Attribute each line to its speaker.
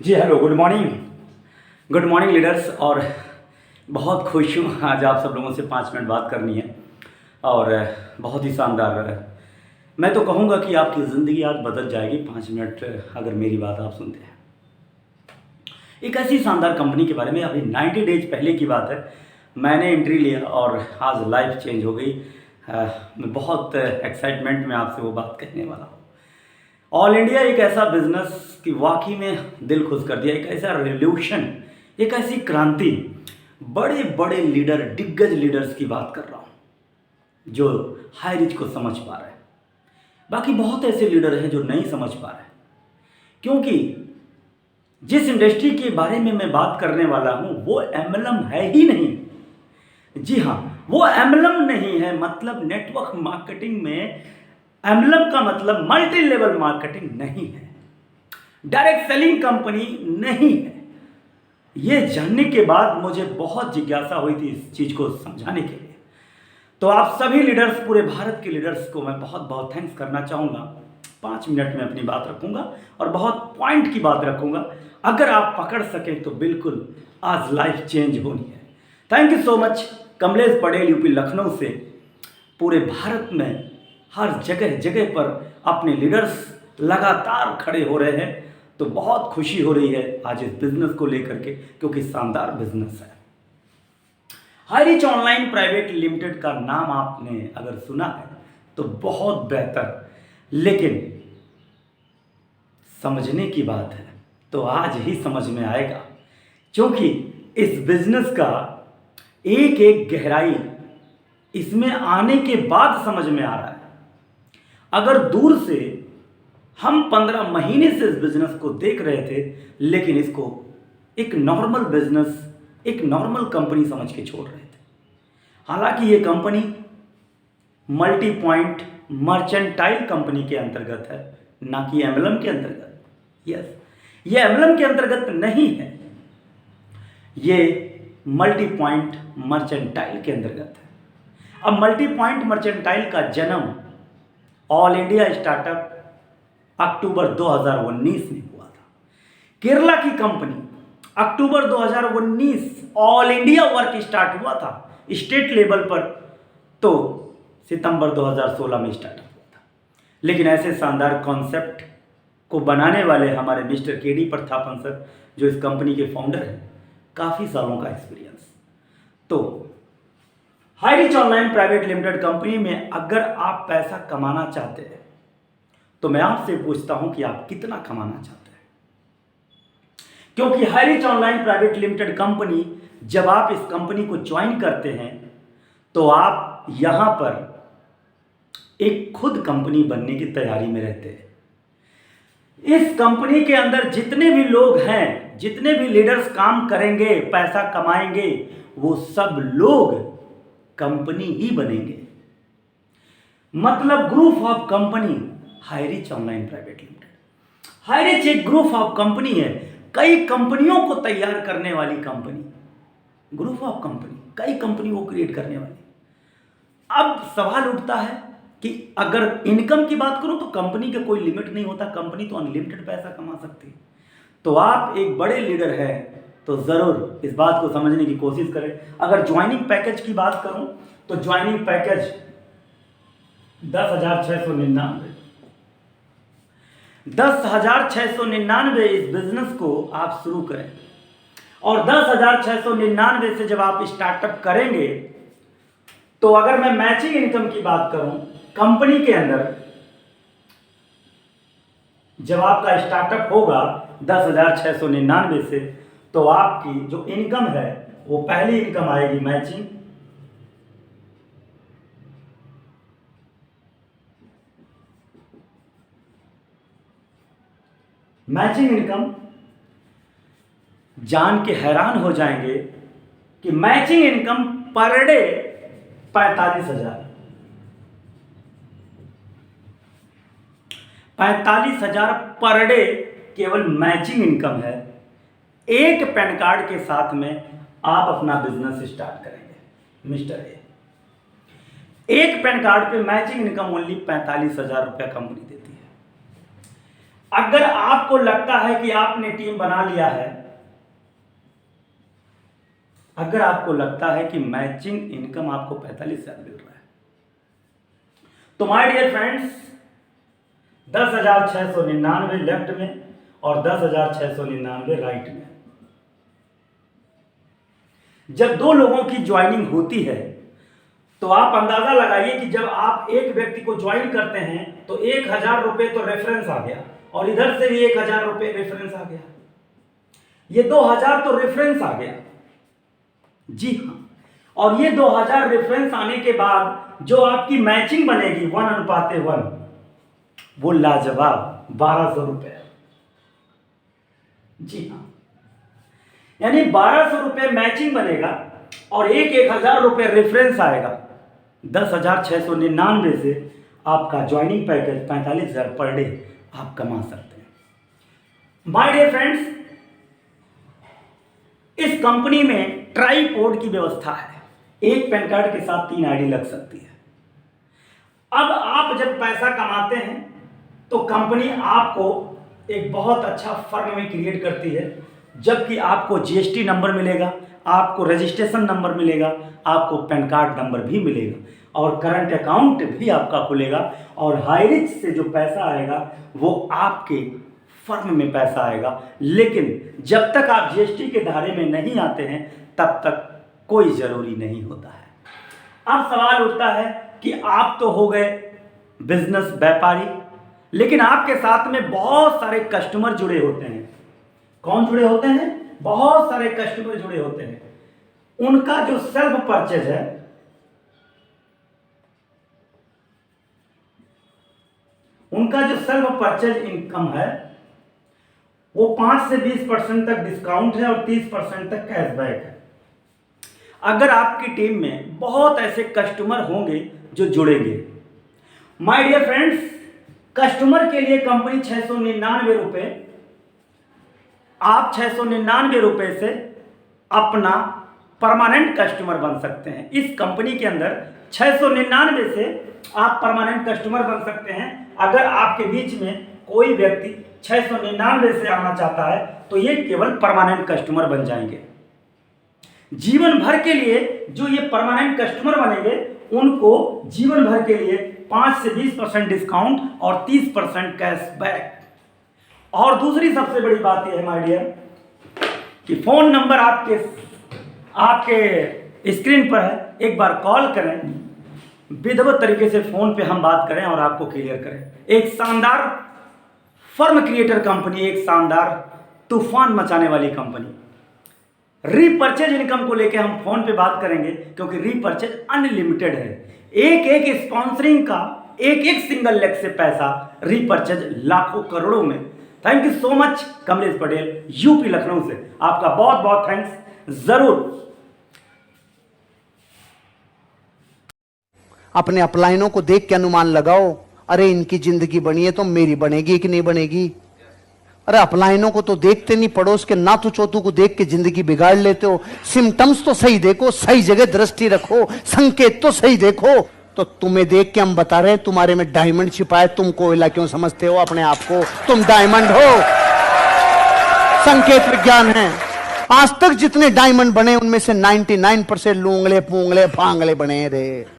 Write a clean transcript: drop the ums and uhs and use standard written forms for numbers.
Speaker 1: जी hello, good morning. Good morning leaders. और बहुत खुश हूँ आज आप सब लोगों से 5 मिनट बात करनी है। और बहुत ही शानदार मैं तो कहूँगा कि आपकी ज़िंदगी आज बदल जाएगी 5 मिनट अगर मेरी बात आप सुनते हैं। एक ऐसी शानदार कंपनी के बारे में, अभी 90 डेज पहले की बात है, मैंने एंट्री लिया और आज लाइफ चेंज हो गई। मैं बहुत एक्साइटमेंट में आपसे वो बात कहने वाला हूँ। ऑल इंडिया एक ऐसा बिजनेस कि वाकई में दिल खुश कर दिया, एक ऐसा रेवोल्यूशन, एक ऐसी क्रांति। बड़े बड़े लीडर, दिग्गज लीडर्स की बात कर रहा हूँ जो हाई रिच को समझ पा रहे हैं। बाकी बहुत ऐसे लीडर हैं जो नहीं समझ पा रहे हैं, क्योंकि जिस इंडस्ट्री के बारे में मैं बात करने वाला हूँ वो एमएलएम है ही नहीं। जी हाँ, वो एमएलएम नहीं है। मतलब नेटवर्क मार्केटिंग में एमएलएम का मतलब मल्टी लेवल मार्केटिंग नहीं है, डायरेक्ट सेलिंग कंपनी नहीं है। ये जानने के बाद मुझे बहुत जिज्ञासा हुई थी इस चीज़ को समझाने के लिए। तो आप सभी लीडर्स, पूरे भारत के लीडर्स को मैं बहुत बहुत थैंक्स करना चाहूँगा। 5 मिनट में अपनी बात रखूँगा और बहुत पॉइंट की बात रखूँगा। अगर आप पकड़ सकें तो बिल्कुल आज लाइफ चेंज होनी है। Thank you so much. Kamlesh Patel, UP Lucknow से पूरे भारत में हर जगह जगह पर अपने लीडर्स लगातार खड़े हो रहे हैं। तो बहुत खुशी हो रही है आज इस बिजनेस को लेकर के, क्योंकि शानदार बिजनेस है। High rich online private limited का नाम आपने अगर सुना है तो बहुत बेहतर, लेकिन समझने की बात है तो आज ही समझ में आएगा, क्योंकि इस बिजनेस का एक एक गहराई इसमें आने के बाद समझ में आ रहा है। अगर दूर से हम 15 महीने से इस बिजनेस को देख रहे थे, लेकिन इसको एक नॉर्मल बिजनेस, एक नॉर्मल कंपनी समझ के छोड़ रहे थे। हालांकि ये company multi point mercantile company के अंतर्गत है, ना कि एमएलएम के अंतर्गत। यस, ये एमएलएम के अंतर्गत नहीं है, ये मल्टी पॉइंट मर्चेंटाइल के अंतर्गत है। अब मल्टी पॉइंट मर्चेंटाइल का जन्म ऑल इंडिया स्टार्टअप अक्टूबर 2019 में हुआ था। केरला की कंपनी अक्टूबर 2019 ऑल इंडिया वर्क स्टार्ट हुआ था स्टेट लेवल पर, तो सितंबर 2016 में स्टार्टअप हुआ था। लेकिन ऐसे शानदार कॉन्सेप्ट को बनाने वाले हमारे मिस्टर केडी प्रतापन सर, जो इस कंपनी के फाउंडर हैं, काफ़ी सालों का एक्सपीरियंस। तो high rich online private limited company में अगर आप पैसा कमाना चाहते हैं तो मैं आपसे पूछता हूं कि आप कितना कमाना चाहते हैं। क्योंकि high rich online private limited company, जब आप इस कंपनी को ज्वाइन करते हैं तो आप यहां पर एक खुद कंपनी बनने की तैयारी में रहते हैं। इस कंपनी के अंदर जितने भी लोग हैं, जितने भी लीडर्स काम करेंगे, पैसा कमाएंगे, वो सब लोग कंपनी ही बनेंगे। मतलब group of company high rich online private limited. High rich एक ग्रुप ऑफ कंपनी है, कई कंपनियों को तैयार करने वाली कंपनी, ग्रुप ऑफ कंपनी, कई कंपनी को क्रिएट करने वाली। अब सवाल उठता है कि अगर इनकम की बात करूं तो कंपनी का कोई लिमिट नहीं होता, कंपनी तो अनलिमिटेड पैसा कमा सकती है। तो आप एक बड़े लीडर हैं तो ज़रूर इस बात को समझने की कोशिश करें। अगर ज्वाइनिंग पैकेज की बात करूं तो ज्वाइनिंग पैकेज 10,699, 10,699 इस बिजनेस को आप शुरू करें। और 10,699 से जब आप स्टार्टअप करेंगे तो अगर मैं मैचिंग इनकम की बात करूं कंपनी के अंदर, जब आपका स्टार्टअप होगा 10,699 से, तो आपकी जो इनकम है वो पहली इनकम आएगी मैचिंग, मैचिंग इनकम। जान के हैरान हो जाएंगे कि matching income per day 45,000, 45,000 per day केवल मैचिंग इनकम है। एक पैन कार्ड के साथ में आप अपना बिजनेस स्टार्ट करेंगे मिस्टर ए। एक पैन कार्ड पे मैचिंग इनकम ओनली 45,000 रुपया कंपनी देती है। अगर आपको लगता है कि आपने टीम बना लिया है, अगर आपको लगता है कि मैचिंग इनकम आपको 45,000 मिल रहा है, तो माय डियर फ्रेंड्स, 10,699 लेफ्ट में और 10,699 राइट में। जब दो लोगों की ज्वाइनिंग होती है तो आप अंदाजा लगाइए कि जब आप एक व्यक्ति को ज्वाइन करते हैं तो 1,000 रुपये तो रेफरेंस आ गया और इधर से भी 1,000 रुपये रेफरेंस आ गया, ये 2,000 तो रेफरेंस आ गया। जी हाँ, और ये 2,000 रेफरेंस आने के बाद जो आपकी मैचिंग बनेगी 1:1, वो लाजवाब 1,200 रुपये। जी हाँ, यानी 1,200 रुपये मैचिंग बनेगा और 1,000 रुपये रेफरेंस आएगा। 10,699 से आपका ज्वाइनिंग पैकेज 45,000 पर डे आप कमा सकते हैं। माय डियर फ्रेंड्स, इस कंपनी में ट्राईपोड की व्यवस्था है, एक पैन कार्ड के साथ 3 आईडी लग सकती है। अब आप जब पैसा कमाते हैं तो कंपनी आपको एक बहुत अच्छा फर्म में क्रिएट करती है, जबकि आपको जीएसटी नंबर मिलेगा, आपको रजिस्ट्रेशन नंबर मिलेगा, आपको पैन कार्ड नंबर भी मिलेगा और करंट अकाउंट भी आपका खुलेगा और हाई रिच से जो पैसा आएगा वो आपके फर्म में पैसा आएगा। लेकिन जब तक आप जीएसटी के दायरे में नहीं आते हैं तब तक कोई ज़रूरी नहीं होता है। अब सवाल उठता है कि आप तो हो गए बिजनेस व्यापारी, लेकिन आपके साथ में बहुत सारे कस्टमर जुड़े होते हैं। कौन जुड़े होते हैं? बहुत सारे कस्टमर जुड़े होते हैं। उनका जो सेल्फ परचेज है, उनका जो सेल्फ परचेज इनकम है वो 5 से 20% तक डिस्काउंट है और 30% तक कैशबैक है। अगर आपकी टीम में बहुत ऐसे कस्टमर होंगे जो जुड़ेंगे, माय डियर फ्रेंड्स, कस्टमर के लिए कंपनी 699 रुपये, आप 699 रुपये से अपना परमानेंट कस्टमर बन सकते हैं। इस कंपनी के अंदर 699 से आप परमानेंट कस्टमर बन सकते हैं। अगर आपके बीच में कोई व्यक्ति 699 से आना चाहता है तो ये केवल परमानेंट कस्टमर बन जाएंगे। जीवन भर के लिए जो ये परमानेंट कस्टमर बनेंगे उनको जीवन भर के लिए 5 से 20% डिस्काउंट और 30% कैशबैक। और दूसरी सबसे बड़ी बात यह है माय डियर कि फोन नंबर आपके स्क्रीन पर है, एक बार कॉल करें, विधिवत तरीके से फोन पे हम बात करें और आपको क्लियर करें। एक शानदार फर्म क्रिएटर कंपनी, एक शानदार तूफान मचाने वाली कंपनी। रीपर्चेज इनकम को लेके हम फोन पे बात करेंगे क्योंकि रीपर्चेज अनलिमिटेड है। एक स्पॉन्सरिंग का एक सिंगल लेग से पैसा, रीपर्चेज लाखों करोड़ों में। Thank you so much Kamlesh Patel, UP Lucknow से, आपका बहुत बहुत थैंक्स। जरूर
Speaker 2: अपने अपलाइनों को देख के अनुमान लगाओ, अरे इनकी जिंदगी बनी है तो मेरी बनेगी कि नहीं बनेगी। अरे अपलाइनों को तो देखते नहीं, पड़ोस के नातू चोतू को देख के जिंदगी बिगाड़ लेते हो। सिम्टम्स तो सही देखो, सही जगह दृष्टि रखो, संकेत तो सही देखो। तो तुम्हें देख के हम बता रहे हैं तुम्हारे में डायमंड छिपा है। तुम कोयला क्यों समझते हो अपने आप को? तुम डायमंड हो। संकेत विज्ञान है। आज तक जितने डायमंड बने उनमें से 99% लूंगले पूंगले फांगले बने रे।